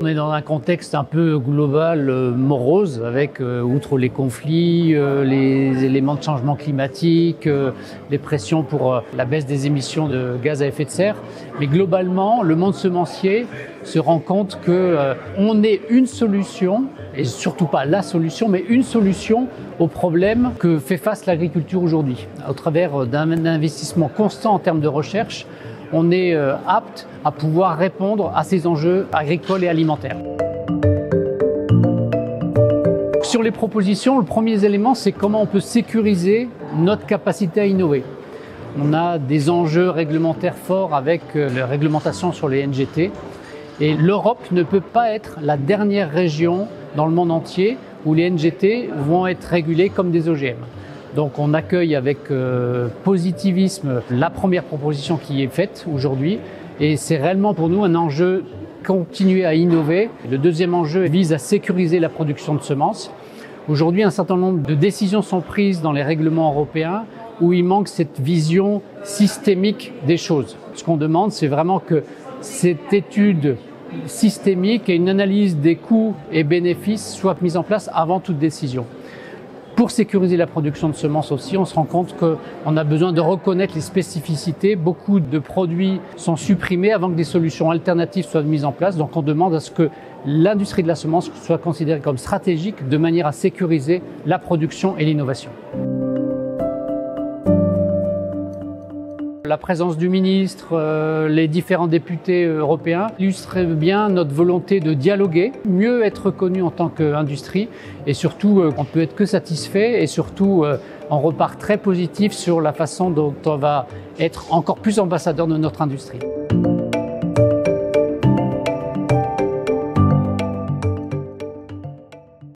On est dans un contexte un peu global, morose, avec, outre les conflits, les éléments de changement climatique, les pressions pour la baisse des émissions de gaz à effet de serre. Mais globalement, le monde semencier se rend compte qu'on est une solution, et surtout pas la solution, mais une solution aux problèmes que fait face l'agriculture aujourd'hui. Au travers d'un investissement constant en termes de recherche, on est apte à pouvoir répondre à ces enjeux agricoles et alimentaires. Sur les propositions, le premier élément, c'est comment on peut sécuriser notre capacité à innover. On a des enjeux réglementaires forts avec la réglementation sur les NGT. Et l'Europe ne peut pas être la dernière région dans le monde entier où les NGT vont être régulés comme des OGM. Donc on accueille avec positivisme la première proposition qui est faite aujourd'hui et c'est réellement pour nous un enjeu continuer à innover. Le deuxième enjeu vise à sécuriser la production de semences. Aujourd'hui, un certain nombre de décisions sont prises dans les règlements européens où il manque cette vision systémique des choses. Ce qu'on demande, c'est vraiment que cette étude systémique et une analyse des coûts et bénéfices soient mises en place avant toute décision. Pour sécuriser la production de semences aussi, on se rend compte qu'on a besoin de reconnaître les spécificités. Beaucoup de produits sont supprimés avant que des solutions alternatives soient mises en place. Donc on demande à ce que l'industrie de la semence soit considérée comme stratégique de manière à sécuriser la production et l'innovation. La présence du ministre, les différents députés européens illustrent bien notre volonté de dialoguer, mieux être reconnu en tant qu'industrie et surtout on ne peut être que satisfait et surtout on repart très positif sur la façon dont on va être encore plus ambassadeur de notre industrie.